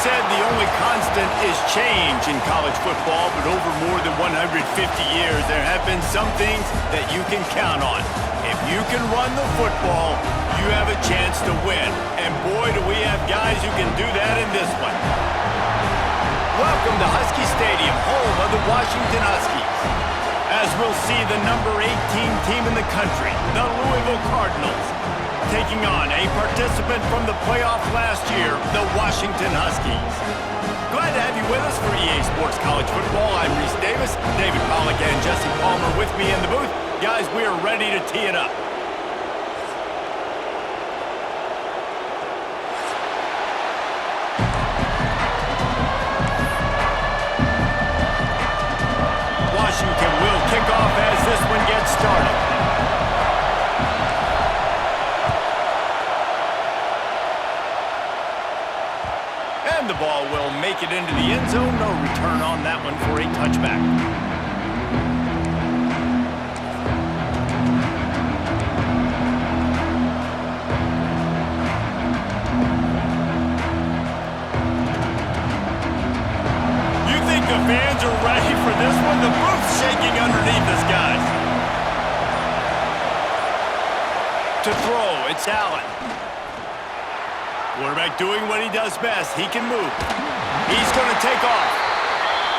said the only constant is change in college football, but over more than 150 years, there have been some things that you can count on. If you can run the football, you have a chance to win. And boy, do we have guys who can do that in this one. Welcome to Husky Stadium, home of the Washington Huskies. As we'll see the number 18 team in the country, the Louisville Cardinals, taking on a participant from the playoff last year, the Washington Huskies. Glad to have you with us for EA Sports College Football. I'm Reese Davis, David Pollack and Jesse Palmer with me in the booth. Guys, we are ready to tee it up. Washington will kick off as this one gets started. And the ball will make it into the end zone. No return on that one for a touchback. You think the fans are ready for this one? The booth's shaking underneath us, guys. To throw, it's Allen. Quarterback doing what he does best. He can move. He's going to take off.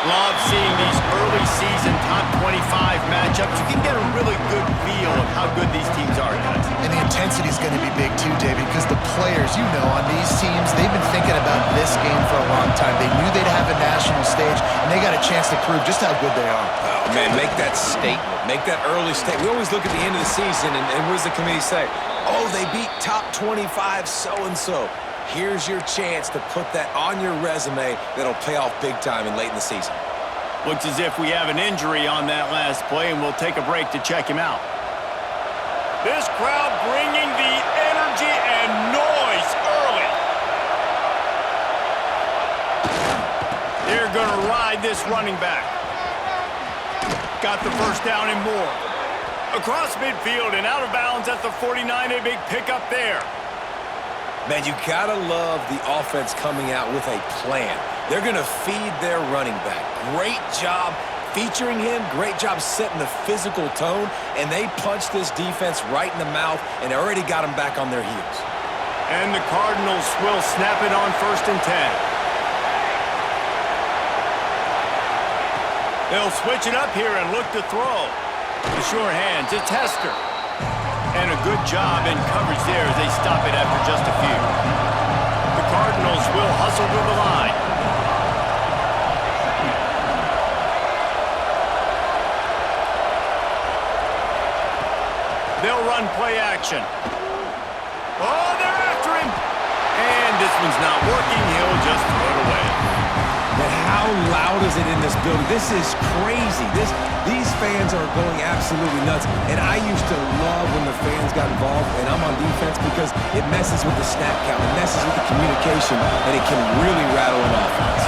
Love seeing these early season top 25 matchups. You can get a really good feel of how good these teams are, guys. And the intensity is going to be big too, David, because the players, you know, on these teams, they've been thinking about this game for a long time. They knew they'd have a national stage, and they got a chance to prove just how good they are. Oh, man, make that statement. Make that early statement. We always look at the end of the season, and what does the committee say? Oh, they beat top 25 so-and-so. Here's your chance to put that on your resume that'll pay off big time and late in the season. Looks as if we have an injury on that last play, and we'll take a break to check him out. This crowd bringing the energy and noise early. They're going to ride this running back. Got the first down and more. Across midfield and out of bounds at the 49, a big pickup there. Man, you gotta love the offense coming out with a plan. They're gonna feed their running back. Great job featuring him. Great job setting the physical tone. And they punched this defense right in the mouth and already got them back on their heels. And the Cardinals will snap it on 1st and 10. They'll switch it up here and look to throw. The sure hands, it's Hester. And a good job in coverage there as they stop it after just a few. The Cardinals will hustle to the line. They'll run play action. Oh, they're after him. And this one's not working. He'll just throw it away. But how loud is it in this building? This is crazy. These fans are going absolutely nuts. And I used to love when the fans got involved, and I'm on defense because it messes with the snap count, it messes with the communication, and it can really rattle an offense.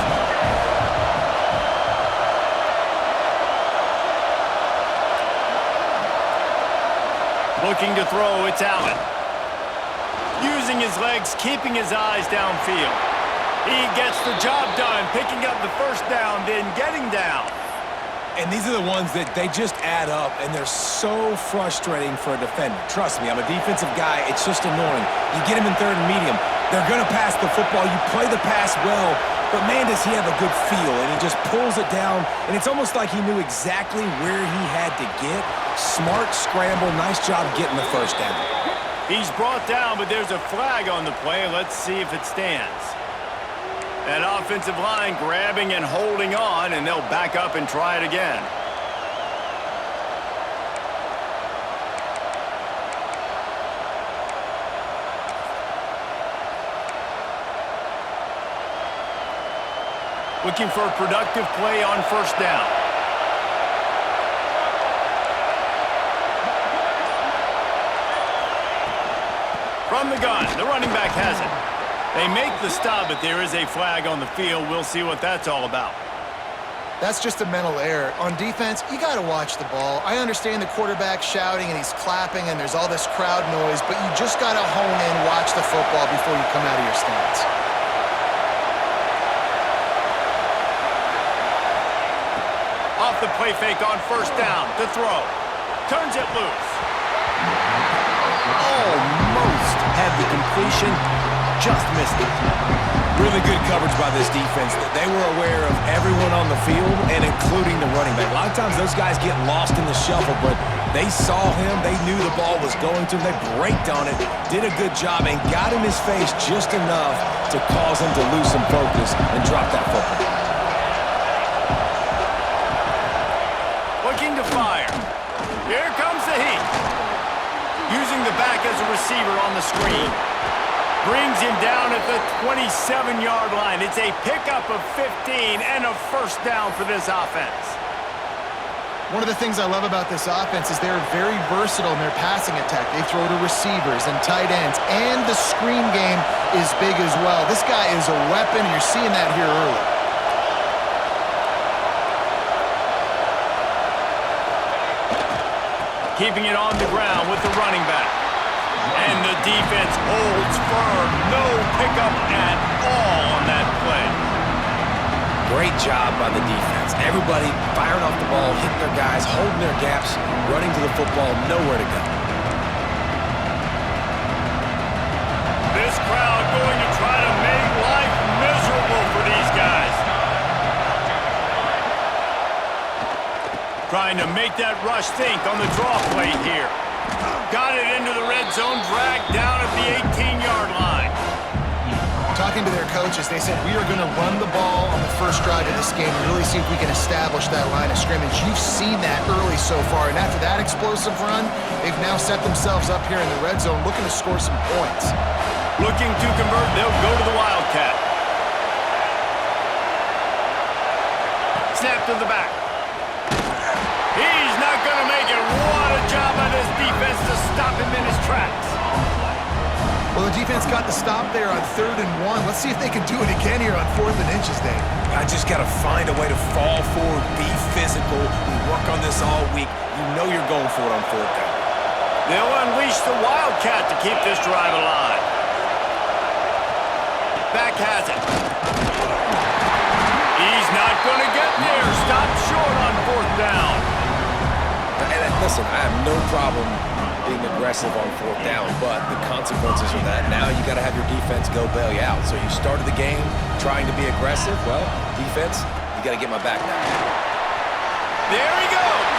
Looking to throw, it's Allen. Using his legs, keeping his eyes downfield. He gets the job done, picking up the first down, then getting down. And these are the ones that they just add up, and they're so frustrating for a defender. Trust me, I'm a defensive guy. It's just annoying. You get him in 3rd and medium. They're going to pass the football. You play the pass well, but man, does he have a good feel, and he just pulls it down, and it's almost like he knew exactly where he had to get. Smart scramble. Nice job getting the first down. He's brought down, but there's a flag on the play. Let's see if it stands. That offensive line grabbing and holding on, and they'll back up and try it again. Looking for a productive play on 1st down. From the gun, the running back has it. They make the stop, but there is a flag on the field. We'll see what that's all about. That's just a mental error. On defense, you got to watch the ball. I understand the quarterback shouting and he's clapping and there's all this crowd noise, but you just got to hone in, watch the football before you come out of your stance. Off the play fake on first down to throw. Turns it loose. Almost had the completion, just missed it. Really good coverage by this defense. They were aware of everyone on the field, and including the running back. A lot of times those guys get lost in the shuffle, but they saw him. They knew the ball was going to him. They braked on it, did a good job, and got in his face just enough to cause him to lose some focus and drop that football. Looking to fire. Here comes the heat. Using the back as a receiver on the screen. Brings him down at the 27-yard line. It's a pickup of 15 and a first down for this offense. One of the things I love about this offense is they're very versatile in their passing attack. They throw to receivers and tight ends, and the screen game is big as well. This guy is a weapon, and you're seeing that here early. Keeping it on the ground with the running back. And the defense holds firm. No pickup at all on that play. Great job by the defense. Everybody firing off the ball, hitting their guys, holding their gaps, running to the football, nowhere to go. This crowd going to try to make life miserable for these guys. Trying to make that rush think on the draw play here. Got it into the red zone, dragged down at the 18-yard line. Talking to their coaches, they said, we are going to run the ball on the first drive of this game and really see if we can establish that line of scrimmage. You've seen that early so far, and after that explosive run, they've now set themselves up here in the red zone looking to score some points. Looking to convert, they'll go to the Wildcat. Snap to the back. He's not going to make it. What a job by this defense to stop him in his tracks. Well, the defense got the stop there on 3rd and 1. Let's see if they can do it again here on 4th and inches, Dave. I just got to find a way to fall forward, be physical. We work on this all week. You know you're going for it on 4th down. They'll unleash the Wildcat to keep this drive alive. Back has it. He's not going to get there. Stop short on 4th down. And listen, I have no problem being aggressive on 4th down, but the consequences of that, now you got to have your defense go bail you out. So you started the game trying to be aggressive. Well, defense, you got to get my back now. There he goes.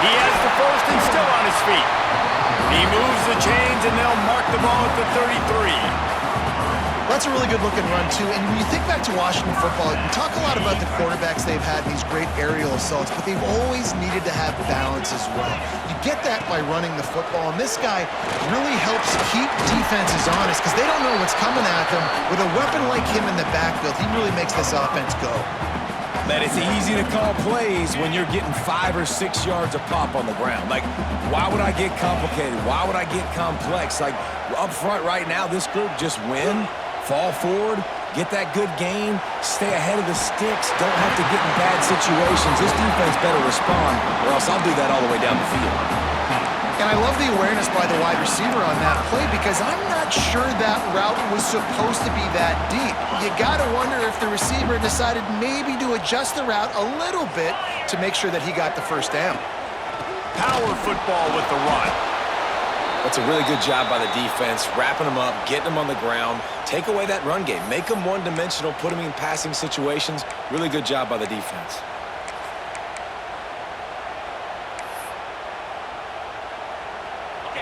He has the first and still on his feet. He moves the chains, and they'll mark the ball at the 33. That's a really good-looking run, too. And when you think back to Washington football, we talk a lot about the quarterbacks they've had, these great aerial assaults, but they've always needed to have balance as well. You get that by running the football, and this guy really helps keep defenses honest because they don't know what's coming at them. With a weapon like him in the backfield, he really makes this offense go. Man, it's easy to call plays when you're getting 5 or 6 yards a pop on the ground. Like, why would I get complicated? Why would I get complex? Like, up front right now, this group just win. Fall forward, get that good gain, stay ahead of the sticks, don't have to get in bad situations. This defense better respond, or else I'll do that all the way down the field. And I love the awareness by the wide receiver on that play because I'm not sure that route was supposed to be that deep. You got to wonder if the receiver decided maybe to adjust the route a little bit to make sure that he got the first down. Power football with the run. That's a really good job by the defense, wrapping them up, getting them on the ground. Take away that run game. Make them one-dimensional, put them in passing situations. Really good job by the defense.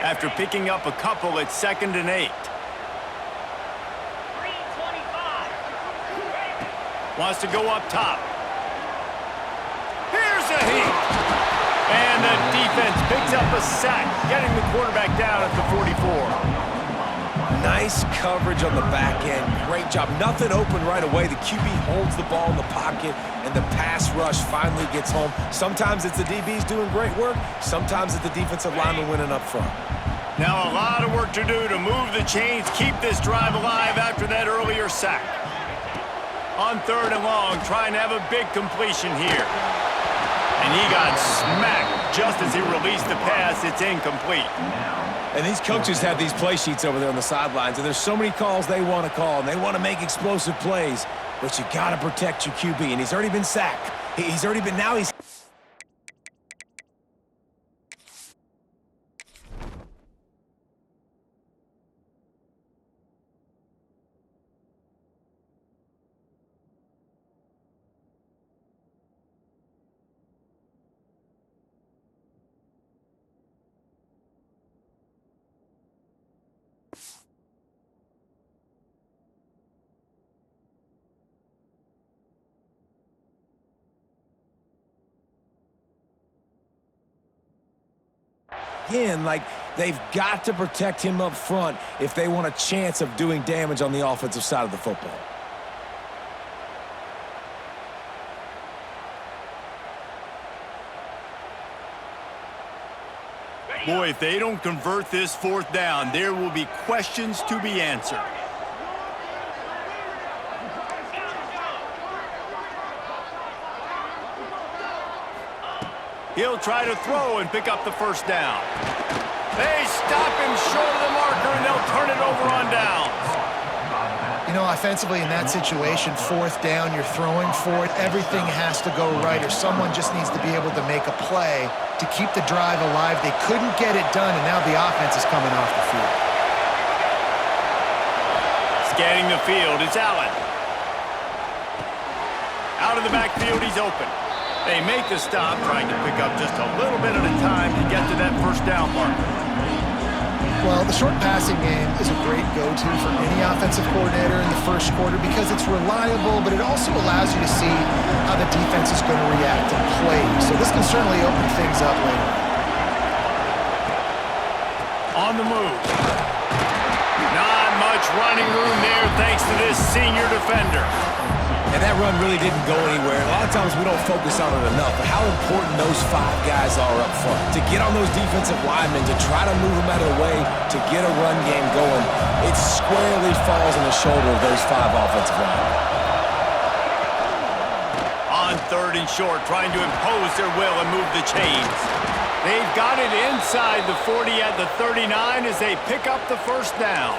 After picking up a couple at 2nd and 8. Wants to go up top. Here's a heat. And the defense picks up a sack, getting the quarterback down at the 44. Nice coverage on the back end. Great job. Nothing open right away. The QB holds the ball in the pocket, and the pass rush finally gets home. Sometimes it's the DBs doing great work. Sometimes it's the defensive lineman winning up front. Now a lot of work to do to move the chains, keep this drive alive after that earlier sack. On 3rd and long, trying to have a big completion here. And he got smacked just as he released the pass. It's incomplete. And these coaches have these play sheets over there on the sidelines, and there's so many calls they want to call, and they want to make explosive plays, but you got to protect your QB, and he's already been sacked. He's already been now. He's again, like they've got to protect him up front if they want a chance of doing damage on the offensive side of the football. Boy, if they don't convert this fourth down, there will be questions to be answered. He'll try to throw and pick up the first down. They stop him short of the marker, and they'll turn it over on downs. You know, offensively in that situation, fourth down, you're throwing for it, everything has to go right, or someone just needs to be able to make a play to keep the drive alive. They couldn't get it done, and now the offense is coming off the field. Scanning the field, it's Allen. Out of the backfield, he's open. They make the stop, trying to pick up just a little bit at a time to get to that first down marker. Well, the short passing game is a great go-to for any offensive coordinator in the first quarter because it's reliable, but it also allows you to see how the defense is going to react and play. So this can certainly open things up later. On the move. Not much running room there thanks to this senior defender. And that run really didn't go anywhere. A lot of times we don't focus on it enough, but how important those five guys are up front. To get on those defensive linemen, to try to move them out of the way, to get a run game going, it squarely falls on the shoulder of those five offensive linemen. On third and short, trying to impose their will and move the chains. They've got it inside the 40 at the 39 as they pick up the first down.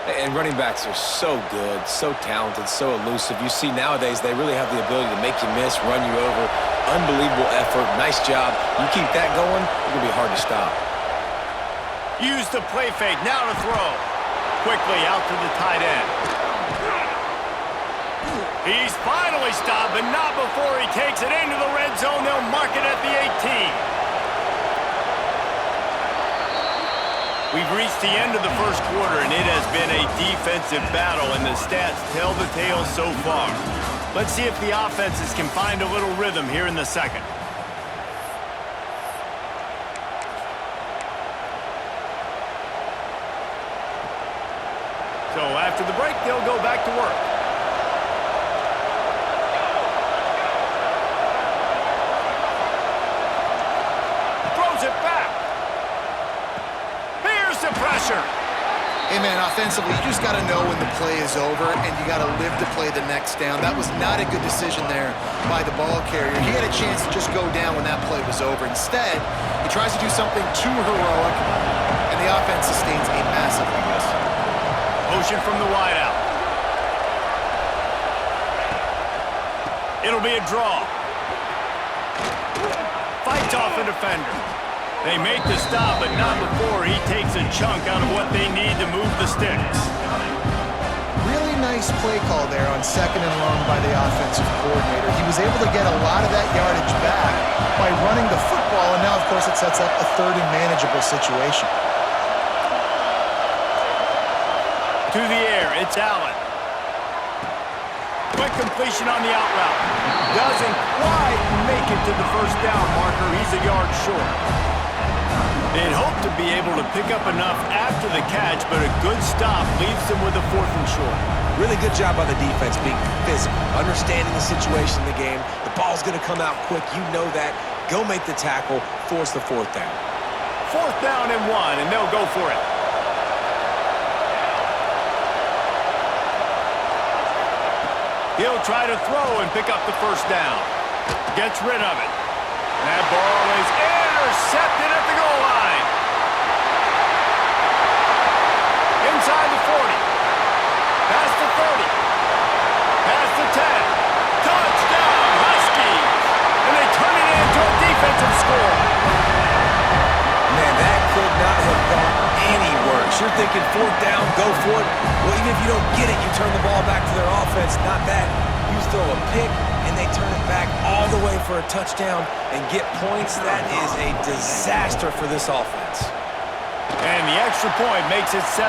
And running backs are so good, so talented, so elusive. You see nowadays they really have the ability to make you miss, run you over. Unbelievable effort. Nice job. You keep that going, it's going to be hard to stop. Use the play fake. Now to throw. Quickly out to the tight end. He's finally stopped, but not before he takes it into the red zone. They'll mark it at the 18. We've reached the end of the first quarter, and it has been a defensive battle, and the stats tell the tale so far. Let's see if the offenses can find a little rhythm here in the second. So after the break, they'll go back to work. Throws it back. The pressure. Hey, man, offensively, you just got to know when the play is over, and you got to live to play the next down. That was not a good decision there by the ball carrier. He had a chance to just go down when that play was over. Instead, he tries to do something too heroic, and the offense sustains a massive loss. Motion from the wideout. It'll be a draw. Fights off a defender. They make the stop, but not before he takes a chunk out of what they need to move the sticks. Really nice play call there on second and long by the offensive coordinator. He was able to get a lot of that yardage back by running the football, and now, of course, it sets up a third and manageable situation. To the air, it's Allen. Quick completion on the out route. Doesn't quite make it to the first down marker. He's a yard short. They'd hope to be able to pick up enough after the catch, but a good stop leaves them with a fourth and short. Really good job by the defense being physical, understanding the situation in the game. The ball's going to come out quick. You know that. Go make the tackle, force the fourth down. Fourth down and 1, and they'll go for it. He'll try to throw and pick up the first down. Gets rid of it. That ball is intercepted at the goal line. Inside the 40. Past the 30. Past the 10. Touchdown, Huskies! thinking fourth down, go for it. Well, even if you don't get it, you turn the ball back to their offense. Not that. You throw a pick, and they turn it back all the way for a touchdown and get points. That is a disaster for this offense. And the extra point makes it 7-0.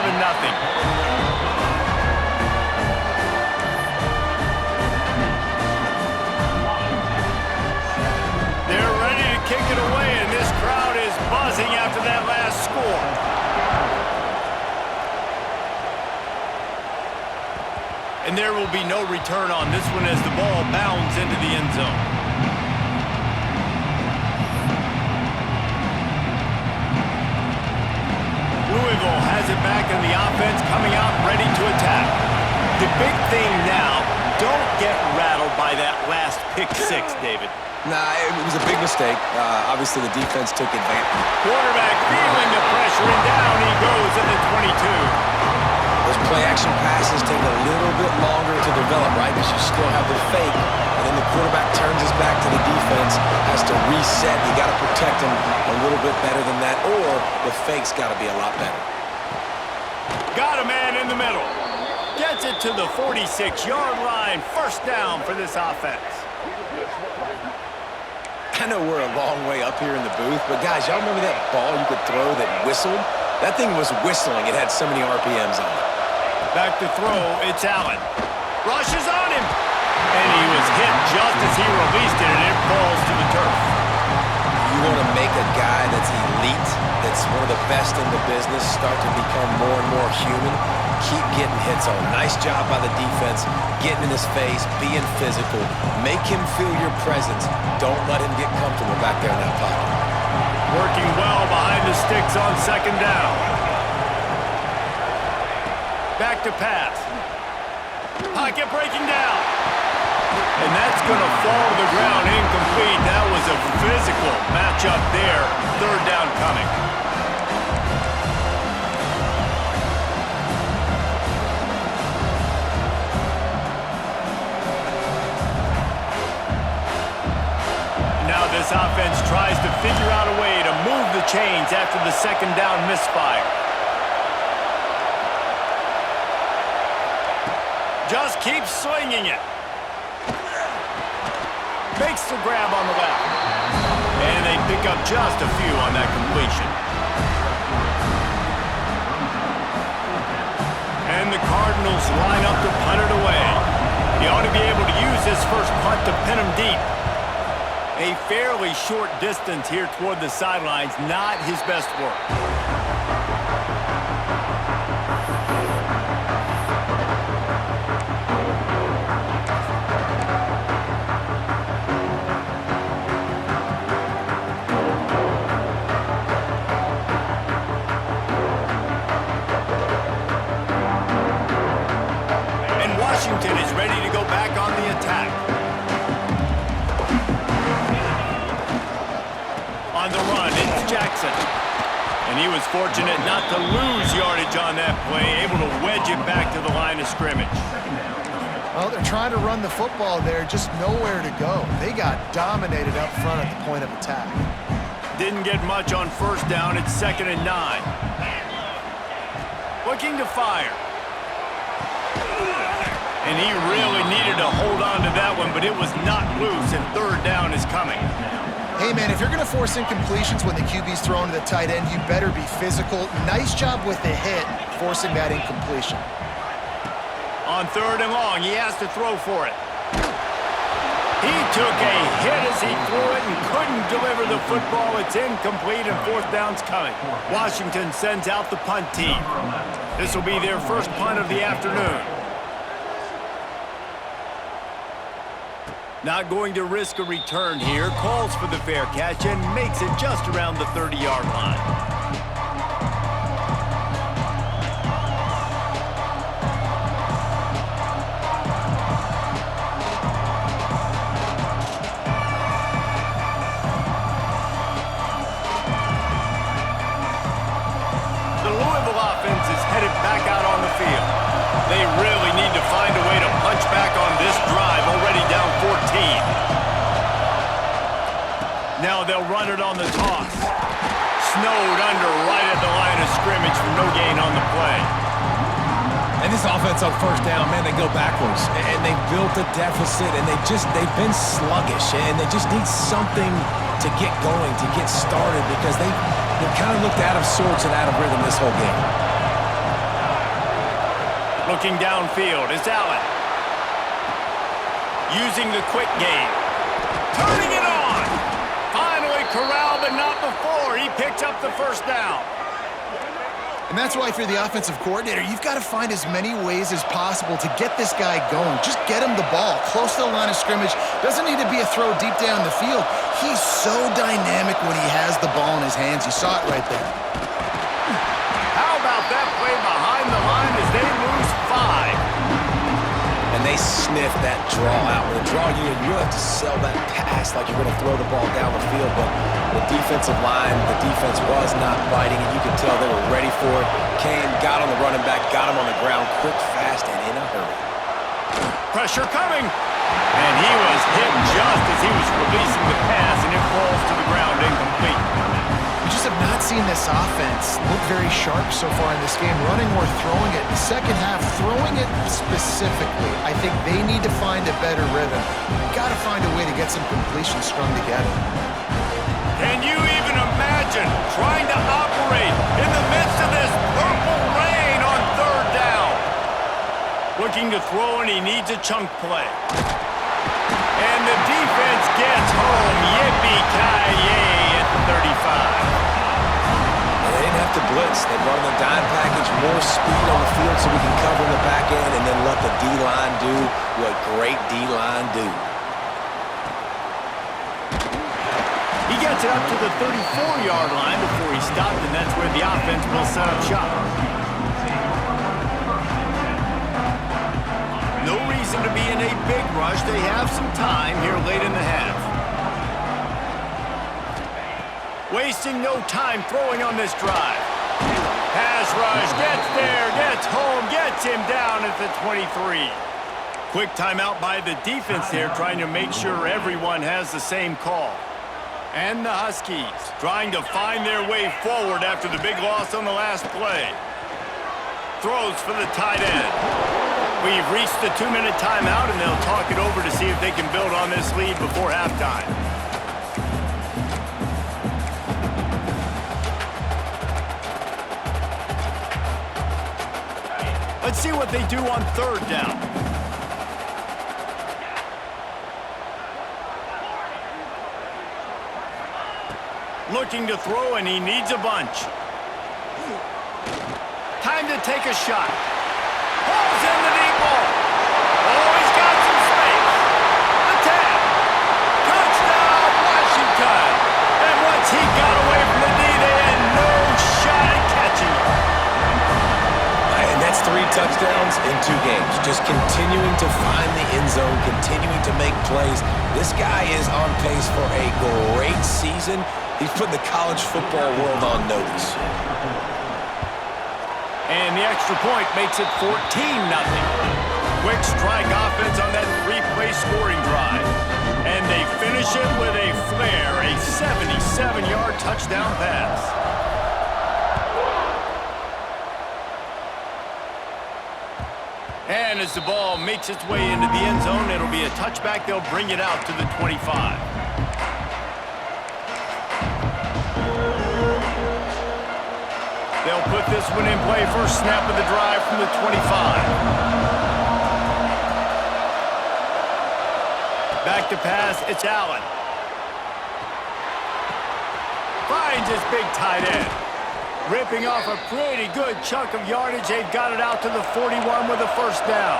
They're ready to kick it away, and this crowd is buzzing after that last score. And there will be no return on this one as the ball bounds into the end zone. Louisville has it back in the offense, coming out ready to attack. The big thing now, don't get rattled by that last pick six, David. Nah, it was a big mistake. Obviously, the defense took advantage. Quarterback feeling the pressure, and down he goes at the 22. Those play-action passes take a little bit longer to develop, right? Because you still have the fake, and then the quarterback turns his back to the defense, has to reset. You got to protect him a little bit better than that, or the fake's got to be a lot better. Got a man in the middle. Gets it to the 46-yard line. First down for this offense. I know we're a long way up here in the booth, but guys, y'all remember that ball you could throw that whistled? That thing was whistling. It had so many RPMs on it. Back to throw, it's Allen. Rushes on him. And he was hit just as he released it, and it falls to the turf. You want to make a guy that's elite, that's one of the best in the business, start to become more and more human, keep getting hits on. Nice job by the defense, getting in his face, being physical. Make him feel your presence. Don't let him get comfortable back there in that pocket. Working well behind the sticks on second down. Back to pass. Pocket breaking down. And that's going to fall to the ground incomplete. That was a physical matchup there. Third down coming. Now this offense tries to figure out a way to move the chains after the second down misfire. Just keep swinging it. Makes the grab on the left. And they pick up just a few on that completion. And the Cardinals line up to punt it away. He ought to be able to use this first punt to pin him deep. A fairly short distance here toward the sidelines, not his best work. And Washington is ready to go back on the attack. On the run, it's Jackson. And he was fortunate not to lose yardage on that play, able to wedge it back to the line of scrimmage. Well, they're trying to run the football there, just nowhere to go. They got dominated up front at the point of attack. Didn't get much on first down. It's 2nd and 9. Looking to fire. And he really needed to hold on to that one, but it was not loose, and third down is coming. Hey, man, if you're going to force incompletions when the QB's thrown to the tight end, you better be physical. Nice job with the hit, forcing that incompletion. On 3rd and long, he has to throw for it. He took a hit as he threw it and couldn't deliver the football. It's incomplete, and fourth down's coming. Washington sends out the punt team. This will be their first punt of the afternoon. Not going to risk a return here. Calls for the fair catch and makes it just around the 30-yard line. The Louisville offense is headed back out on the field. They really need to find a way to punch back on this drive, already down 14. Now they'll run it on the toss. snowed under right at the line of scrimmage for no gain on the play. And this offense on first down, man, they go backwards. And they built a deficit, and they've been sluggish. And they just need something to get going, to get started, because they've kind of looked out of sorts and out of rhythm this whole game. Looking downfield, it's Allen. Using the quick game. Turning it on! Finally corralled, but not before. He picked up the first down. And that's why if you're the offensive coordinator, you've got to find as many ways as possible to get this guy going. Just get him the ball close to the line of scrimmage. Doesn't need to be a throw deep down the field. He's so dynamic when he has the ball in his hands. You saw it right there. How about that play behind the line as they lose 5? And they sniff that draw out. With a draw unit, you have to sell that pass like you're going to throw the ball down the field. But the defensive line, the defense was not biting it. You could tell they were ready for it. Came, got on the running back, got him on the ground quick, fast, and in a hurry. Pressure coming. And he was hit just as he was releasing the pass, and it falls to the ground incomplete. We just have not seen this offense look very sharp so far in this game, running or throwing it. The second half, throwing it specifically, I think they need to find a better rhythm. You've got to find a way to get some completions strung together. Can you even imagine trying to operate in the midst of this purple rain on third down? Looking to throw, and he needs a chunk play. And the defense gets home. Yippee-ki-yay at the 35. They didn't have to blitz. They brought in the dime package, more speed on the field so we can cover in the back end, and then let the D-line do what great D-line do. He gets it up to the 34-yard line before he stopped, and that's where the offense will set up shop. No reason to be in a big rush. They have some time here late in the half. Wasting no time throwing on this drive. Pass rush, gets there, gets home, gets him down at the 23. Quick timeout by the defense there, trying to make sure everyone has the same call. And the Huskies trying to find their way forward after the big loss on the last play. Throws for the tight end. We've reached the 2-minute timeout, and they'll talk it over to see if they can build on this lead before halftime. Let's see what they do on third down. Looking to throw, and he needs a bunch. Time to take a shot. Pulls in the deep ball. Oh, he's got some space. Attack. Touchdown, Washington. And once he got away from the D, they had no shot at catching him. And that's 3 touchdowns in 2 games. Just continuing to find the end zone, continuing to make plays. This guy is on pace for a great season. He's putting the college football world on notice. And the extra point makes it 14-0. Quick strike offense on that 3-play scoring drive. And they finish it with a flair, a 77-yard touchdown pass. And as the ball makes its way into the end zone, it'll be a touchback. They'll bring it out to the 25. They'll put this one in play. First snap of the drive from the 25. Back to pass, it's Allen. Finds his big tight end. Ripping off a pretty good chunk of yardage. They've got it out to the 41 with a first down.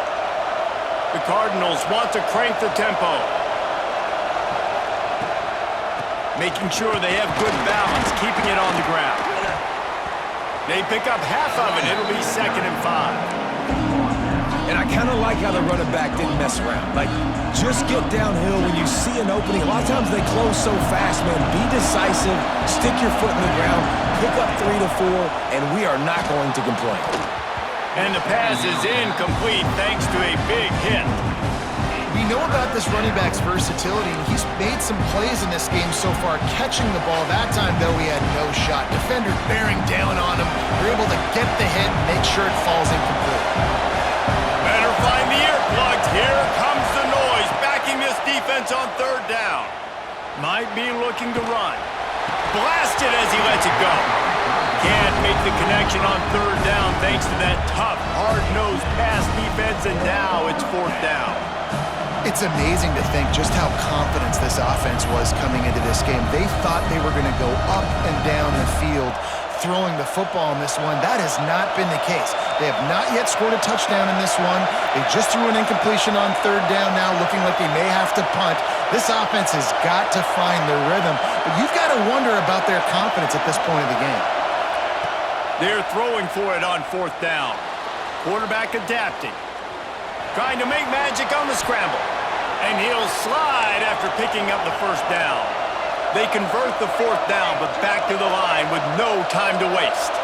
The Cardinals want to crank the tempo. Making sure they have good balance, keeping it on the ground. They pick up half of it. It'll be 2nd and 5. And I kind of like how the running back didn't mess around. Like, just get downhill when you see an opening. A lot of times they close so fast, man. Be decisive, stick your foot in the ground, pick up 3 to 4, and we are not going to complain. And the pass is incomplete thanks to a big hit. We know about this running back's versatility, and he's made some plays in this game so far, catching the ball. That time, though, he had no shot. Defender bearing down on him. They're able to get the hit and make sure it falls incomplete. Better find the earplugs. Here comes the noise, backing this defense on third down. Might be looking to run. Blasted as he lets it go. Can't make the connection on third down thanks to that tough, hard-nosed pass defense, and now it's fourth down. It's amazing to think just how confident this offense was coming into this game. They thought they were going to go up and down the field throwing the football in this one. That has not been the case. They have not yet scored a touchdown in this one. They just threw an incompletion on third down now, looking like they may have to punt. This offense has got to find their rhythm, but you've got to wonder about their confidence at this point of the game. They're throwing for it on fourth down. Quarterback adapting. Trying to make magic on the scramble. And he'll slide after picking up the first down. They convert the fourth down, but back to the line with no time to waste.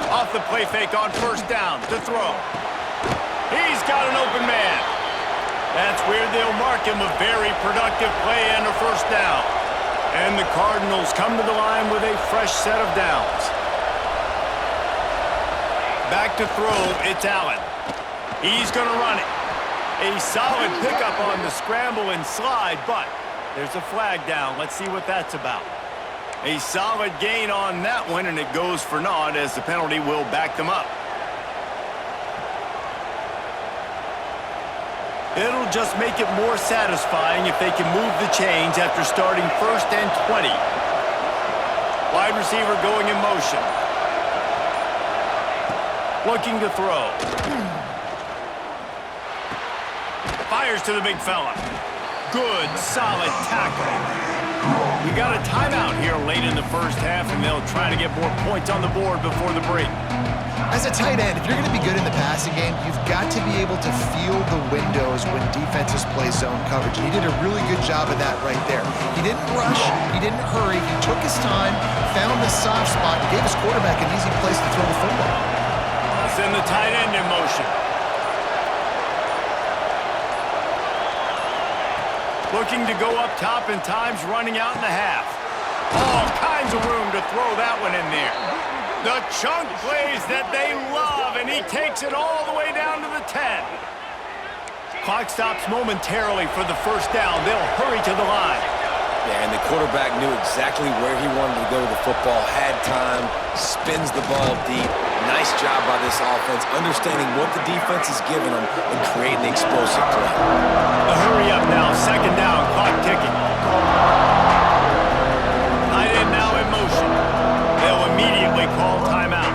Off the play fake on first down to throw. He's got an open man. That's where they'll mark him. A very productive play and a first down. And the Cardinals come to the line with a fresh set of downs. Back to throw, it's Allen. He's going to run it. A solid pickup on the scramble and slide, but there's a flag down. Let's see what that's about. A solid gain on that one, and it goes for naught as the penalty will back them up. It'll just make it more satisfying if they can move the chains after starting 1st and 20. Wide receiver going in motion. Looking to throw. Fires to the big fella. Good, solid tackle. We got a timeout here late in the first half, and they'll try to get more points on the board before the break. As a tight end, if you're going to be good in the passing game, you've got to be able to feel the windows when defenses play zone coverage. And he did a really good job of that right there. He didn't rush. He didn't hurry. He took his time, found the soft spot, and gave his quarterback an easy place to throw the football. Send the tight end in motion. Looking to go up top, and time's running out in the half. All kinds of room to throw that one in there. The chunk plays that they love, and he takes it all the way down to the 10. Clock stops momentarily for the first down. They'll hurry to the line. Yeah, and the quarterback knew exactly where he wanted to go with the football, had time, spins the ball deep. Nice job by this offense, understanding what the defense is giving them and creating the explosive play. A hurry up now, second down, clock ticking. Tight end now in motion. They'll immediately call timeout.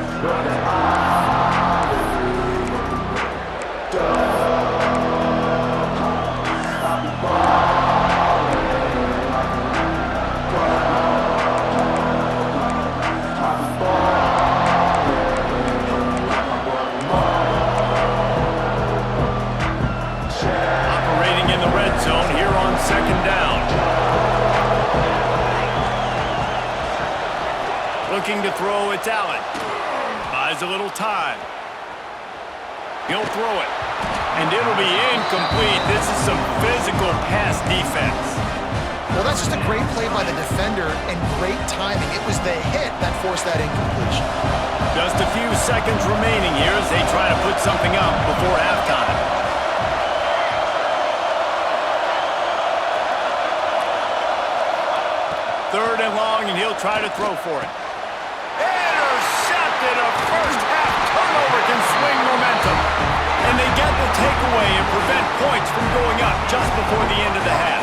Second down. Looking to throw, it's Allen. Buys a little time. He'll throw it. And it'll be incomplete. This is some physical pass defense. Well, that's just a great play by the defender and great timing. It was the hit that forced that incompletion. Just a few seconds remaining here as they try to put something up before halftime. Third and long, and he'll try to throw for it. Intercepted! A first-half turnover can swing momentum. And they get the takeaway and prevent points from going up just before the end of the half.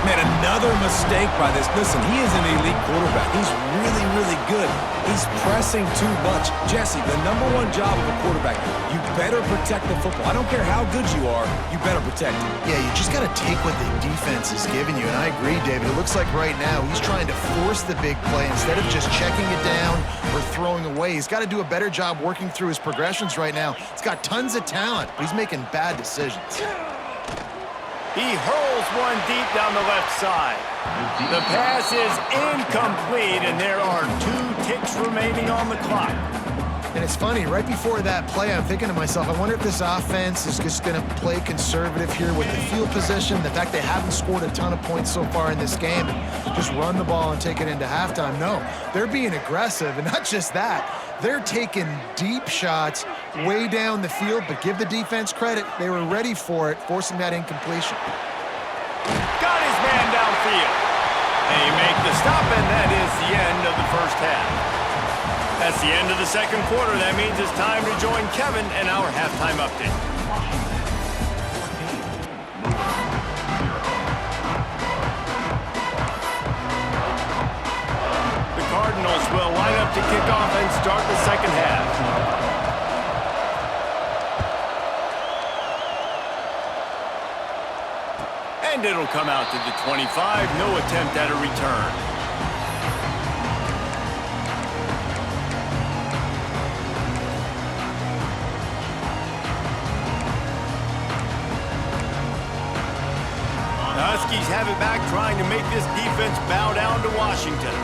Man, another mistake by this. Listen, he is an elite quarterback. He's really, really good. He's pressing too much. Jesse, the #1 job of a quarterback, you better protect the football. I don't care how good you are, you better protect it. Yeah, you just got to take what the defense is giving you. And I agree, David. It looks like right now he's trying to force the big play instead of just checking it down or throwing away. He's got to do a better job working through his progressions right now. He's got tons of talent, but he's making bad decisions. He hurls one deep down the left side. The pass is incomplete, and there are 2 ticks remaining on the clock. And it's funny, right before that play, I'm thinking to myself, I wonder if this offense is just going to play conservative here with the field position, the fact they haven't scored a ton of points so far in this game, and just run the ball and take it into halftime. No, they're being aggressive, and not just that. They're taking deep shots way down the field, but give the defense credit. They were ready for it, forcing that incompletion. Got his man downfield. They make the stop, and that is the end of the first half. That's the end of the second quarter. That means it's time to join Kevin and our halftime update. The Cardinals will line up to kick off and start the second half. And it'll come out to the 25. No attempt at a return. The Huskies have it back, trying to make this defense bow down to Washington.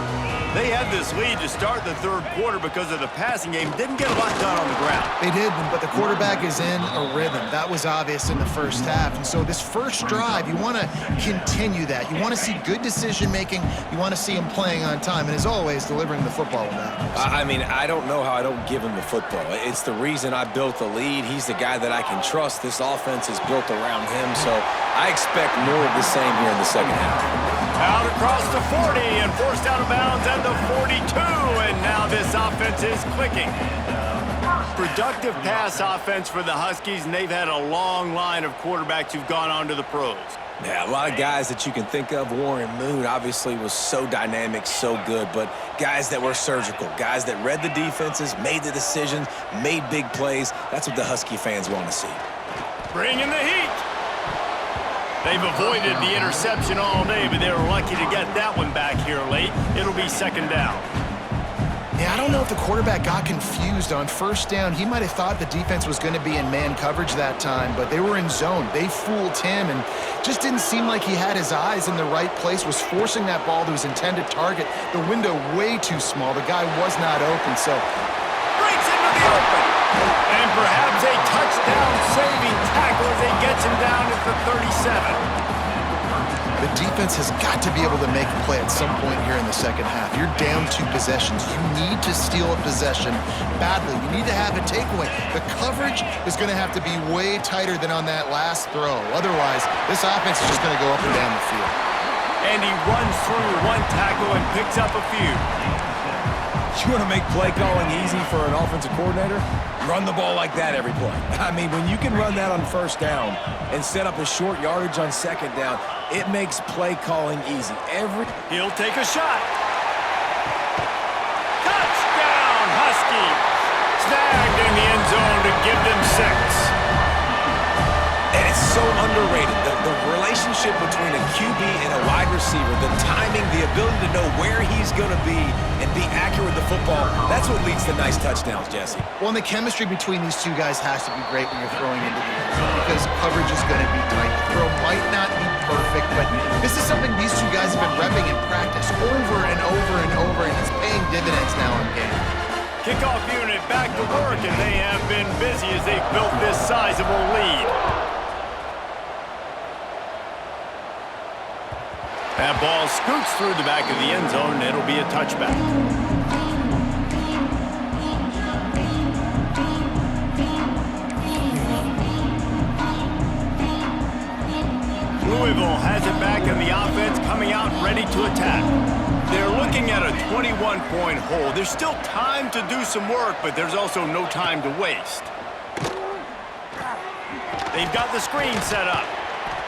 They had this lead to start the third quarter because of the passing game. Didn't get a lot done on the ground. They did, but the quarterback is in a rhythm. That was obvious in the first half. And so this first drive, you want to continue that. You want to see good decision-making. You want to see him playing on time. And as always, delivering the football when that matters. I mean, I don't know how I don't give him the football. It's the reason I built the lead. He's the guy that I can trust. This offense is built around him. So I expect more of the same here in the second half. Out across the 40 and forced out of bounds at the 42, and now this offense is clicking. Productive pass offense for the Huskies, and they've had a long line of quarterbacks who've gone on to the pros. Yeah, a lot of guys that you can think of. Warren Moon obviously was so dynamic, so good, but guys that were surgical, guys that read the defenses, made the decisions, made big plays. That's what the Husky fans want to see. Bring in the heat. They've avoided the interception all day, but they were lucky to get that one back here late. It'll be second down. Yeah, I don't know if the quarterback got confused on first down. He might have thought the defense was going to be in man coverage that time, but they were in zone. They fooled him and just didn't seem like he had his eyes in the right place, was forcing that ball to his intended target. The window way too small. The guy was not open, so... Breaks into the open. And perhaps a touchdown-saving tackle as he gets him down at the 37. The defense has got to be able to make a play at some point here in the second half. You're down 2 possessions. You need to steal a possession badly. You need to have a takeaway. The coverage is going to have to be way tighter than on that last throw. Otherwise, this offense is just going to go up and down the field. And he runs through one tackle and picks up a few. You want to make play calling easy for an offensive coordinator? Run the ball like that every play. I mean, when you can run that on first down and set up a short yardage on second down, it makes play calling easy. He'll take a shot. Touchdown, Husky. Snagged in the end zone to give them 6. And it's so underrated. The relationship between a QB and a wide receiver, the timing, the ability to know where he's going to be and be accurate with the football, that's what leads to nice touchdowns, Jesse. Well, and the chemistry between these two guys has to be great when you're throwing into the end zone because coverage is going to be tight. The throw might not be perfect, but this is something these two guys have been repping in practice over and over and over, and it's paying dividends now in game. Kickoff unit back to work, and they have been busy as they've built this sizable lead. That ball scoots through the back of the end zone, and it'll be a touchback. Louisville has it back, and the offense coming out ready to attack. They're looking at a 21-point hole. There's still time to do some work, but there's also no time to waste. They've got the screen set up.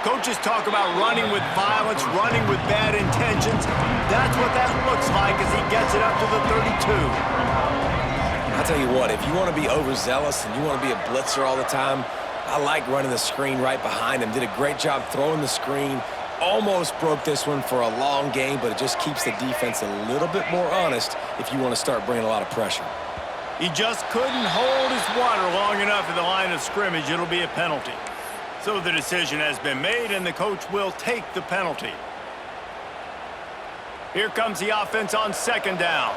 Coaches talk about running with violence, running with bad intentions. That's what that looks like as he gets it up to the 32. I'll tell you what, if you want to be overzealous and you want to be a blitzer all the time, I like running the screen right behind him. Did a great job throwing the screen. Almost broke this one for a long game, but it just keeps the defense a little bit more honest if you want to start bringing a lot of pressure. He just couldn't hold his water long enough at the line of scrimmage. It'll be a penalty. So the decision has been made, and the coach will take the penalty. Here comes the offense on second down.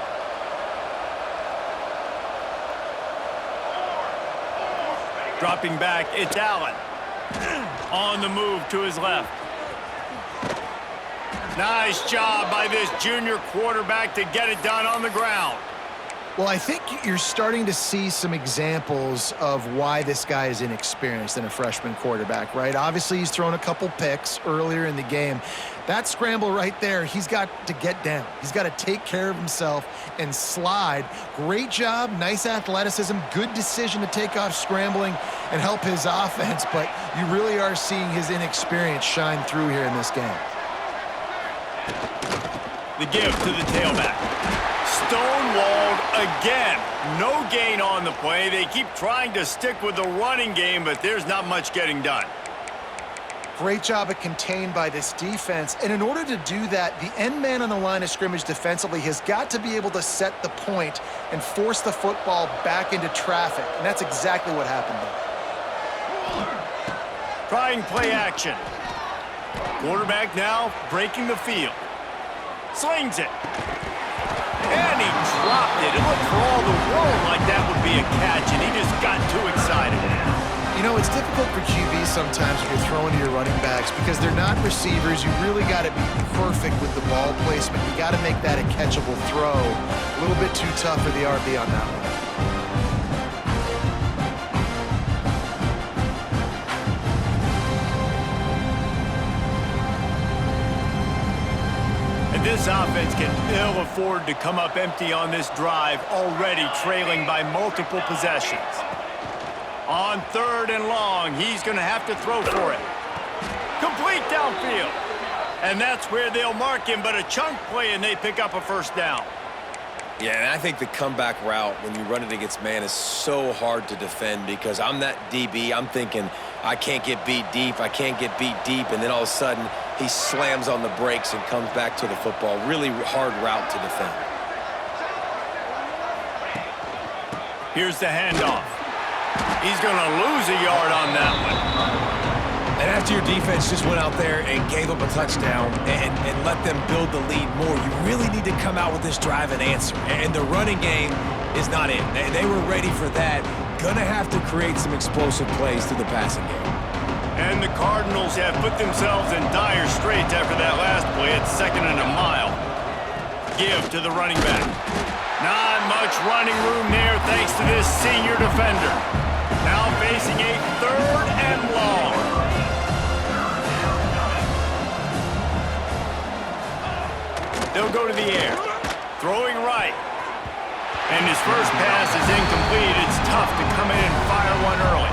Dropping back, it's Allen. On the move to his left. Nice job by this junior quarterback to get it done on the ground. Well, I think you're starting to see some examples of why this guy is inexperienced in a freshman quarterback, right? Obviously, he's thrown a couple picks earlier in the game. That scramble right there, he's got to get down. He's got to take care of himself and slide. Great job, nice athleticism, good decision to take off scrambling and help his offense, but you really are seeing his inexperience shine through here in this game. The give to the tailback. Stonewalled again. No gain on the play. They keep trying to stick with the running game, but there's not much getting done. Great job at contained by this defense. And in order to do that, the end man on the line of scrimmage defensively has got to be able to set the point and force the football back into traffic. And that's exactly what happened there. Trying play action. Quarterback now breaking the field. Slings it. And he dropped it. It looked for all the world like that would be a catch, and he just got too excited. You know, it's difficult for QBs sometimes when you're throwing to your running backs because they're not receivers. You really got to be perfect with the ball placement. You got to make that a catchable throw. A little bit too tough for the RB on that one. This offense can ill afford to come up empty on this drive, already trailing by multiple possessions. On 3rd and long, he's going to have to throw for it. Complete downfield. And that's where they'll mark him, but a chunk play and they pick up a first down. Yeah, and I think the comeback route when you run it against man is so hard to defend because I'm that DB. I'm thinking I can't get beat deep, I can't get beat deep, and then all of a sudden he slams on the brakes and comes back to the football. Really hard route to defend. Here's the handoff. He's going to lose a yard on that one. And after your defense just went out there and gave up a touchdown and let them build the lead more, you really need to come out with this drive and answer. And the running game is not it. They were ready for that. Gonna have to create some explosive plays through the passing game. And the Cardinals have put themselves in dire straits after that last play at 2nd and a mile. Give to the running back. Not much running room there thanks to this senior defender. Now facing a 3rd and long. They'll go to the air. Throwing right. And his first pass is incomplete. It's tough to come in and fire one early.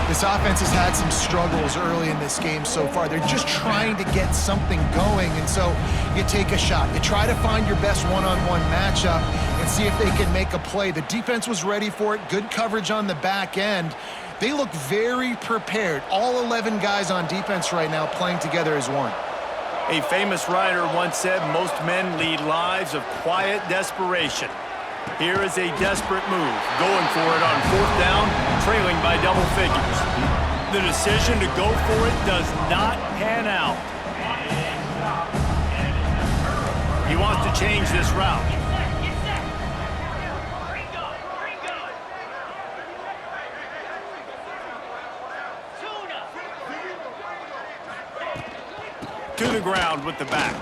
This offense has had some struggles early in this game so far. They're just trying to get something going, and so you take a shot. You try to find your best one-on-one matchup and see if they can make a play. The defense was ready for it. Good coverage on the back end. They look very prepared. All 11 guys on defense right now playing together as one. A famous writer once said, most men lead lives of quiet desperation. Here is a desperate move, going for it on 4th down, trailing by double figures. The decision to go for it does not pan out. He wants to change this route. To the ground with the back.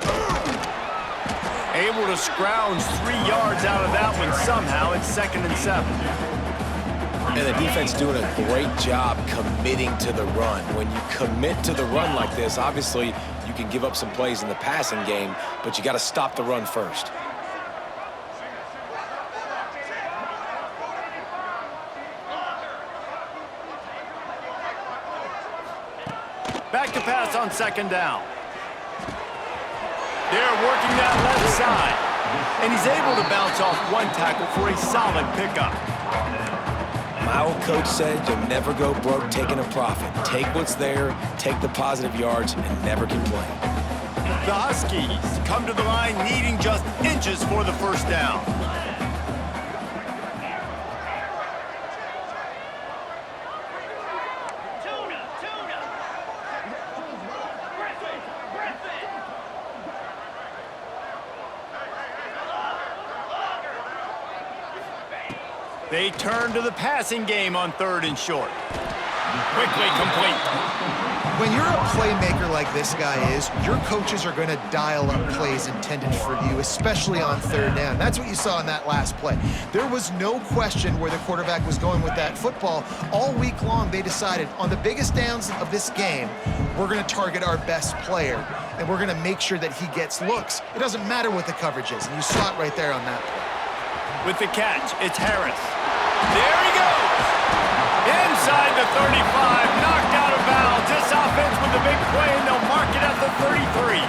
Able to scrounge 3 yards out of that one somehow. It's 2nd and 7. And the defense doing a great job committing to the run. When you commit to the run like this, obviously you can give up some plays in the passing game, but you got to stop the run first. Back to pass on 2nd down. They're working that left side. And he's able to bounce off one tackle for a solid pickup. My old coach said you'll never go broke taking a profit. Take what's there, take the positive yards, and never complain. The Huskies come to the line needing just inches for the first down. They turn to the passing game on 3rd and short. quickly complete. When you're a playmaker like this guy is, your coaches are going to dial up plays intended for you, especially on third down. That's what you saw in that last play. There was no question where the quarterback was going with that football. All week long, they decided on the biggest downs of this game, we're going to target our best player, and we're going to make sure that he gets looks. It doesn't matter what the coverage is, and you saw it right there on that play. With the catch, it's Harris. There he goes! Inside the 35, knocked out of bounds. This offense with a big play, and they'll mark it at the 33.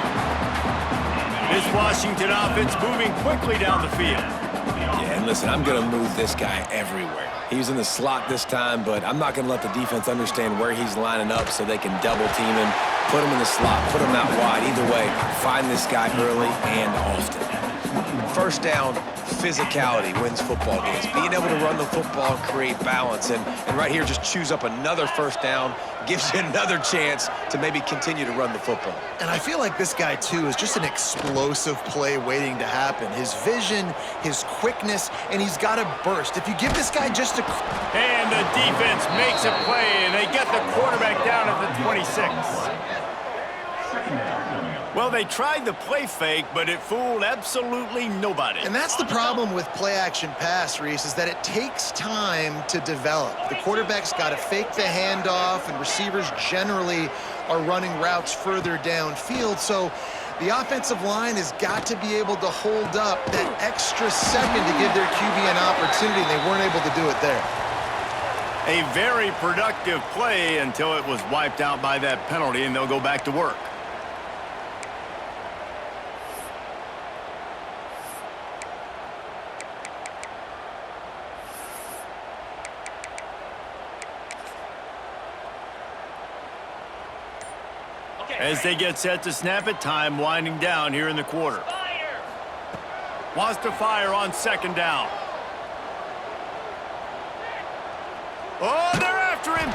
This Washington offense moving quickly down the field. Yeah, and listen, I'm going to move this guy everywhere. He's in the slot this time, but I'm not going to let the defense understand where he's lining up so they can double team him, put him in the slot, put him out wide. Either way, find this guy early and often. First down, physicality wins football games. Being able to run the football and create balance. And right here, just choose up another first down, gives you another chance to maybe continue to run the football. And I feel like this guy, too, is just an explosive play waiting to happen. His vision, his quickness, and he's got a burst. If you give this guy just a... And the defense makes a play, and they get the quarterback down at the 26. Well, they tried the play fake, but it fooled absolutely nobody. And that's the problem with play-action pass, Reese, is that it takes time to develop. The quarterback's got to fake the handoff, and receivers generally are running routes further downfield. So the offensive line has got to be able to hold up that extra second to give their QB an opportunity. They weren't able to do it there. A very productive play until it was wiped out by that penalty, and they'll go back to work. As they get set to snap it, time winding down here in the quarter. Wants to fire on second down. Oh, they're after him!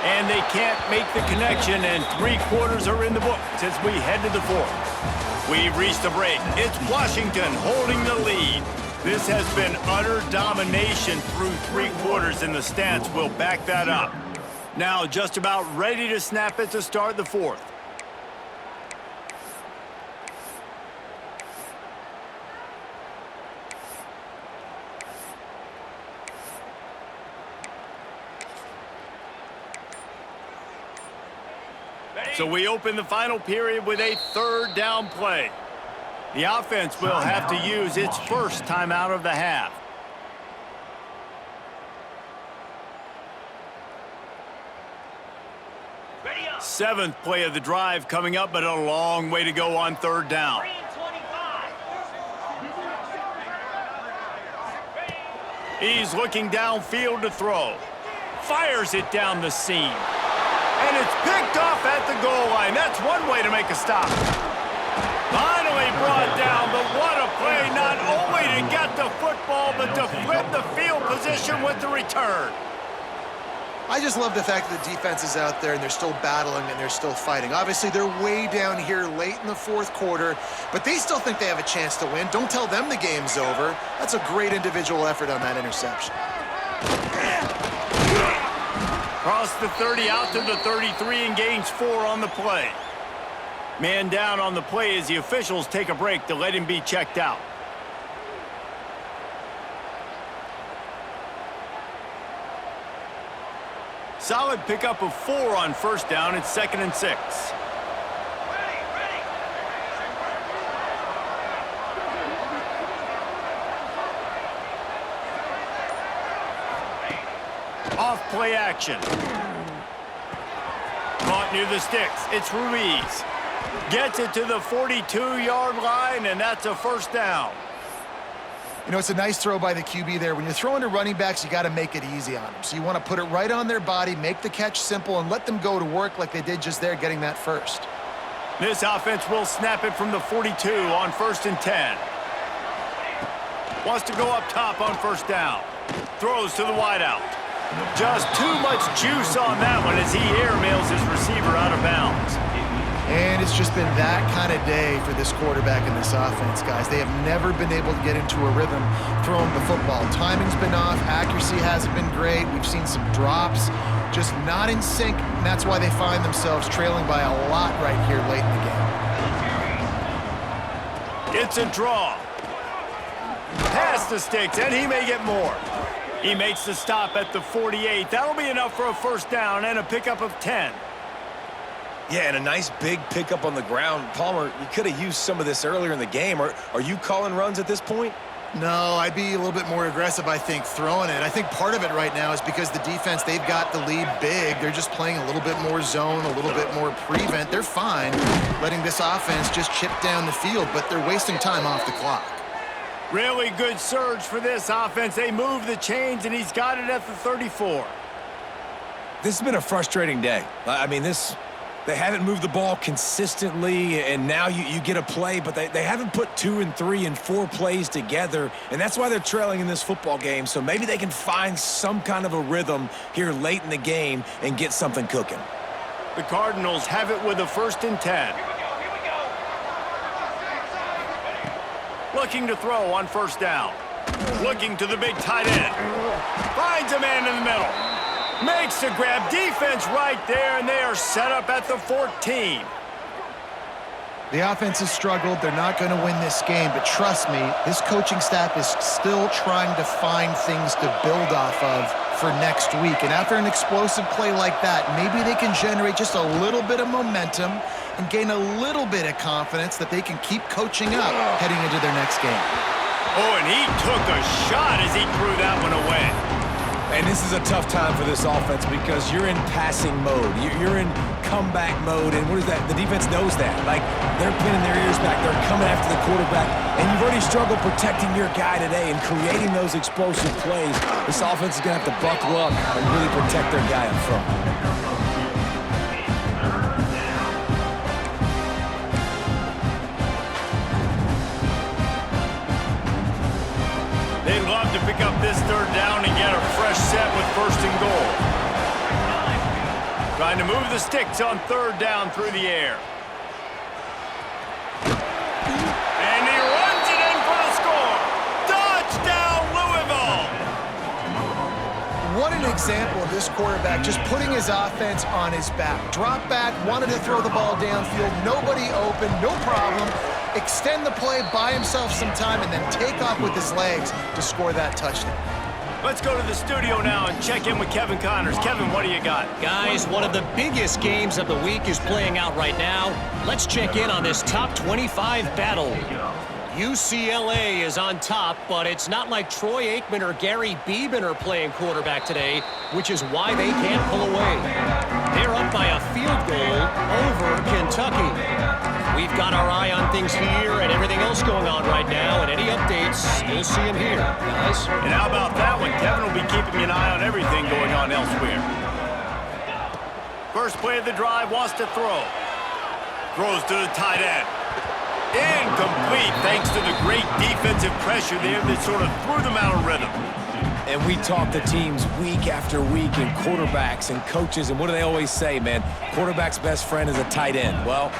And they can't make the connection, and 3 quarters are in the book as we head to the 4th. We've reached the break. It's Washington holding the lead. This has been utter domination through 3 quarters, and the stats will back that up. Now just about ready to snap it to start the 4th. So we open the final period with a third down play. The offense will have to use its first timeout of the half. Seventh play of the drive coming up, but a long way to go on third down. He's looking downfield to throw. Fires it down the seam. And it's picked off at the goal line. That's one way to make a stop. Finally brought down, but what a play, not only to get the football, but to flip the field position with the return. I just love the fact that the defense is out there and they're still battling and they're still fighting. Obviously, they're way down here late in the 4th quarter, but they still think they have a chance to win. Don't tell them the game's over. That's a great individual effort on that interception. Cross the 30 out to the 33 and gains 4 on the play. Man down on the play as the officials take a break to let him be checked out. Solid pickup of 4 on first down. It's 2nd and 6. Off play action. Caught near the sticks. It's Ruiz. Gets it to the 42-yard line, and that's a first down. You know, it's a nice throw by the QB there. When you're throwing to running backs, you got to make it easy on them. So you want to put it right on their body, make the catch simple, and let them go to work like they did just there, getting that first. This offense will snap it from the 42 on 1st and 10. Wants to go up top on first down. Throws to the wideout. Just too much juice on that one as he airmails his receiver out of bounds. And it's just been that kind of day for this quarterback and this offense, guys. They have never been able to get into a rhythm throwing the football. Timing's been off. Accuracy hasn't been great. We've seen some drops. just not in sync, and that's why they find themselves trailing by a lot right here late in the game. It's a draw. Past the sticks, and he may get more. He makes the stop at the 48. That'll be enough for a first down and a pickup of 10. Yeah, and a nice big pickup on the ground. Palmer, you could have used some of this earlier in the game. Are you calling runs at this point? No, I'd be a little bit more aggressive, I think, throwing it. I think part of it right now is because the defense, they've got the lead big. They're just playing a little bit more zone, a little bit more prevent. They're fine letting this offense just chip down the field, but they're wasting time off the clock. Really good surge for this offense. They move the chains, and he's got it at the 34. This has been a frustrating day. I mean, they haven't moved the ball consistently, and now you get a play, but they haven't put 2 and 3 and 4 plays together, and that's why they're trailing in this football game. So maybe they can find some kind of a rhythm here late in the game and get something cooking. The Cardinals have it with a 1st and 10. Looking to throw on 1st down. Looking to the big tight end. Finds a man in the middle. Makes the grab. Defense right there, and they are set up at the 14. The offense has struggled. They're not going to win this game, but trust me, this coaching staff is still trying to find things to build off of for next week. And after an explosive play like that, maybe they can generate just a little bit of momentum and gain a little bit of confidence that they can keep coaching up heading into their next game. Oh, and he took a shot as he threw that one away. And this is a tough time for this offense because you're in passing mode. You're in comeback mode, and what is that? The defense knows that. Like, they're pinning their ears back. They're coming after the quarterback, and you've already struggled protecting your guy today and creating those explosive plays. This offense is going to have to buckle up and really protect their guy in front. They'd love to pick up this 3rd down and get a fresh set with 1st and goal. Trying to move the sticks on 3rd down through the air. And he runs it in for the score. Touchdown, Louisville! What an example of this quarterback just putting his offense on his back. Drop back, wanted to throw the ball downfield, nobody open, no problem. Extend the play, buy himself some time, and then take off with his legs to score that touchdown. Let's go to the studio now and check in with Kevin Connors. Kevin, what do you got? Guys, one of the biggest games of the week is playing out right now. Let's check in on this top 25 battle. UCLA is on top, but it's not like Troy Aikman or Gary Beeman are playing quarterback today, which is why they can't pull away. They're up by a field goal over Kentucky. We've got our eye on things here and everything else going on right now, and any updates, you'll see them here, guys. And how about that one? Kevin will be keeping an eye on everything going on elsewhere. First play of the drive, wants to throw. Throws to the tight end. Incomplete, thanks to the great defensive pressure there that sort of threw them out of rhythm. And we talk to teams week after week and quarterbacks and coaches, and what do they always say, man? Quarterback's best friend is a tight end. Well,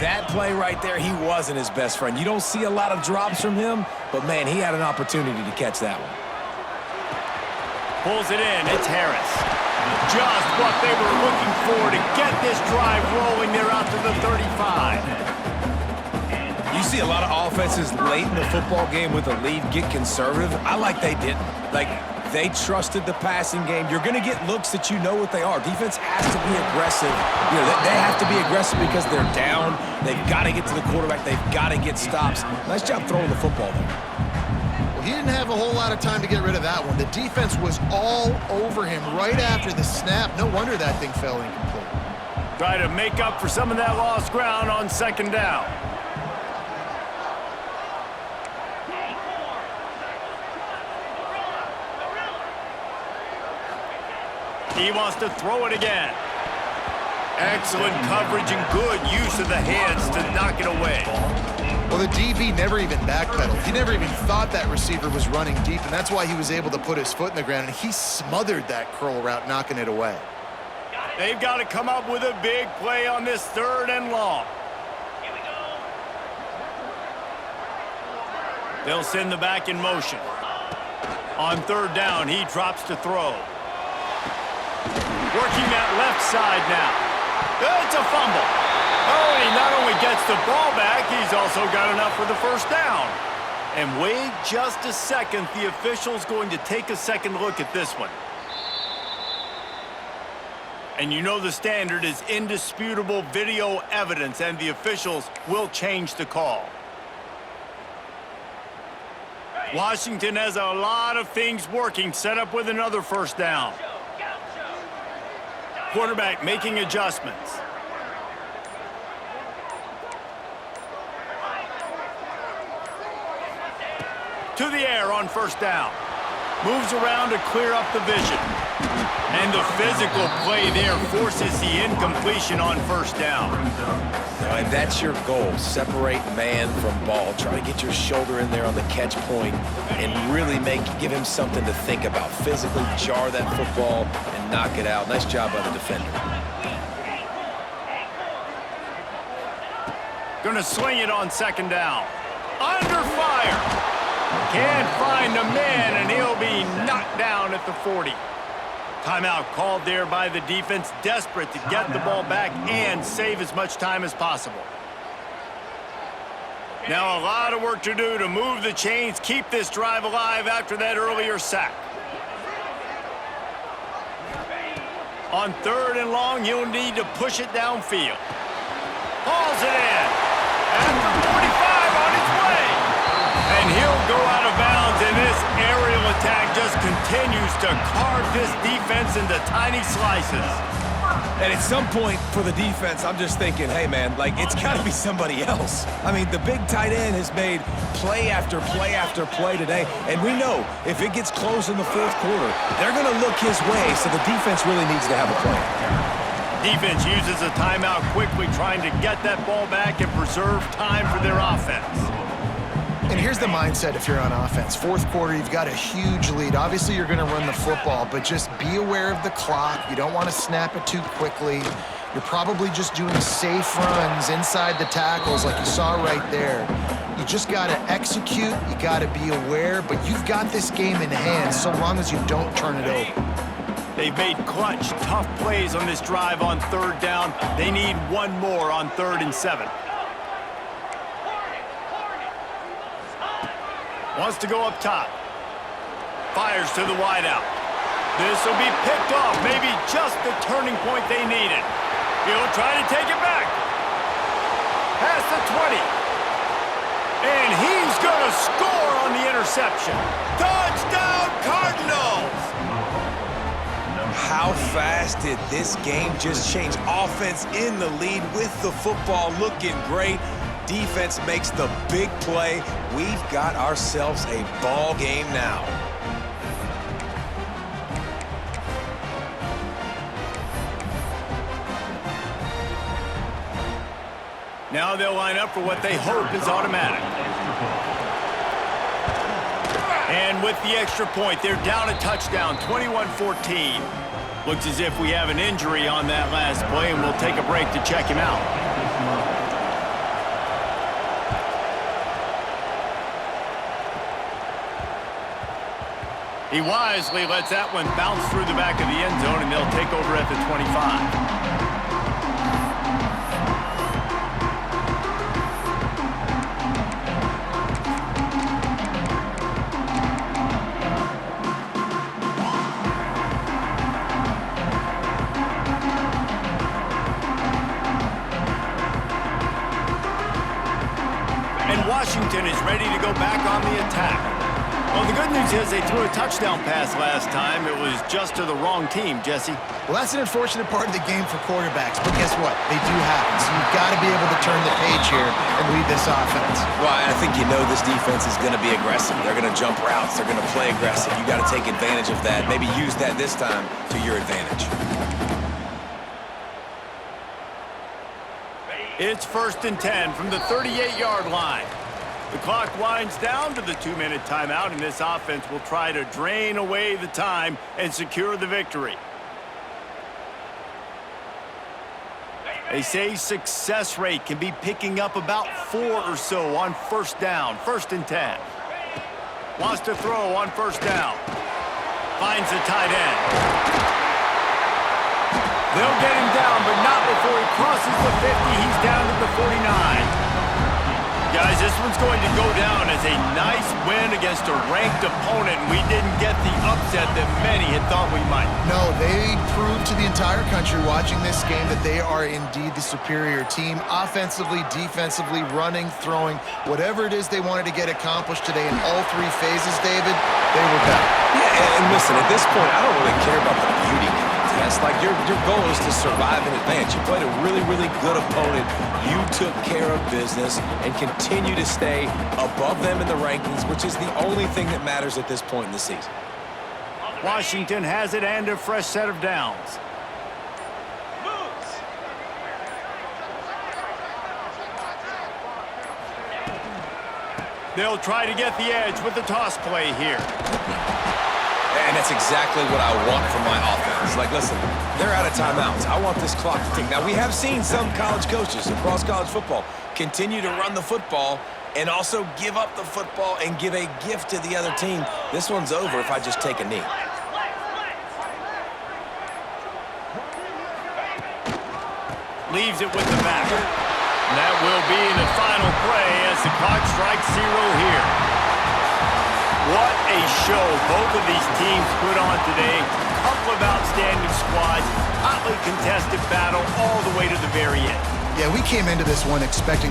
that play right there, he wasn't his best friend. You don't see a lot of drops from him, but, man, he had an opportunity to catch that one. Pulls it in. It's Harris. Just what they were looking for to get this drive rolling. They're out to the 35. You see a lot of offenses late in the football game with a lead get conservative. I like they didn't. Like, they trusted the passing game. You're going to get looks that you know what they are. Defense has to be aggressive. You know, they have to be aggressive because they're down. They've got to get to the quarterback. They've got to get stops. Nice job throwing the football there. Well, he didn't have a whole lot of time to get rid of that one. The defense was all over him right after the snap. No wonder that thing fell incomplete. Try to make up for some of that lost ground on 2nd down. He wants to throw it again. Excellent coverage and good use of the hands to knock it away. Well, the DB never even backpedaled. He never even thought that receiver was running deep, and that's why he was able to put his foot in the ground, and he smothered that curl route, knocking it away. They've got to come up with a big play on this 3rd and long. They'll send the back in motion. On 3rd down, he drops to throw. Working that left side now. It's a fumble. Oh, and he not only gets the ball back, he's also got enough for the first down. And wait just a second. The official's going to take a second look at this one. And you know the standard is indisputable video evidence, and the officials will change the call. Washington has a lot of things working, set up with another first down. Quarterback making adjustments. To the air on first down. Moves around to clear up the vision. And the physical play there forces the incompletion on first down. And that's your goal. Separate man from ball. Try to get your shoulder in there on the catch point and really give him something to think about. Physically jar that football and knock it out. Nice job by the defender. Gonna sling it on second down. Under fire. Can't find the man, and he'll be knocked down at the 40. Timeout called there by the defense, desperate to get the ball back and save as much time as possible. Now a lot of work to do to move the chains, keep this drive alive after that earlier sack. On third and long, you'll need to push it downfield. Hauls it in. After 45 on its way. And he'll go out of bounds, and this aerial attack just continues to carve this defense into tiny slices. And at some point for the defense, I'm just thinking, hey, man, like, it's got to be somebody else. I mean, the big tight end has made play after play after play today, and we know if it gets close in the fourth quarter, they're going to look his way, so the defense really needs to have a plan. Defense uses a timeout quickly, trying to get that ball back and preserve time for their offense. And here's the mindset if you're on offense. Fourth quarter, you've got a huge lead. Obviously, you're going to run the football, but just be aware of the clock. You don't want to snap it too quickly. You're probably just doing safe runs inside the tackles like you saw right there. You just got to execute. You got to be aware, but you've got this game in hand so long as you don't turn it over. They've made clutch, tough plays on this drive on third down. They need one more on 3rd and 7. Wants to go up top. Fires to the wideout. This will be picked off. Maybe just the turning point they needed. He'll try to take it back. Past the 20. And he's going to score on the interception. Touchdown, Cardinals! How fast did this game just change? Offense in the lead with the football looking great. Defense makes the big play. We've got ourselves a ball game now. Now they'll line up for what they hope is automatic. And with the extra point, they're down a touchdown, 21-14. Looks as if we have an injury on that last play, and we'll take a break to check him out. He wisely lets that one bounce through the back of the end zone, and they'll take over at the 25. And Washington is ready to go back on the attack. Well, the good news is they threw a touchdown pass last time. It was just to the wrong team, Jesse. Well, that's an unfortunate part of the game for quarterbacks, but guess what? They do happen, so you've got to be able to turn the page here and lead this offense. Well, I think you know this defense is going to be aggressive. They're going to jump routes. They're going to play aggressive. You got to take advantage of that. Maybe use that this time to your advantage. It's 1st and 10 from the 38-yard line. The clock winds down to the 2-minute timeout, and this offense will try to drain away the time and secure the victory. They say success rate can be picking up about 4 or so on first down, 1st and 10. Wants to throw on first down. Finds the tight end. They'll get him down, but not before he crosses the 50. He's down to the 49. Guys, this one's going to go down as a nice win against a ranked opponent. We didn't get the upset that many had thought we might. No, they proved to the entire country watching this game that they are indeed the superior team. Offensively, defensively, running, throwing, whatever it is they wanted to get accomplished today in all three phases, David, they were better. Yeah, and listen, at this point, I don't really care about the beauty contest. Like, your goal is to survive in advance. You played a really, really good opponent. You took care of business and continue to stay above them in the rankings, which is the only thing that matters at this point in the season. Washington has it and a fresh set of downs. They'll try to get the edge with the toss play here. And that's exactly what I want from my offense. Like, listen, they're out of timeouts. I want this clock to tick. Now, we have seen some college coaches across college football continue to run the football and also give up the football and give a gift to the other team. This one's over if I just take a knee. Leaves it with the back. And that will be in the final play as the clock strikes 0 here. What a show both of these teams put on today. Couple of outstanding squads, hotly contested battle all the way to the very end. Yeah, we came into this one expecting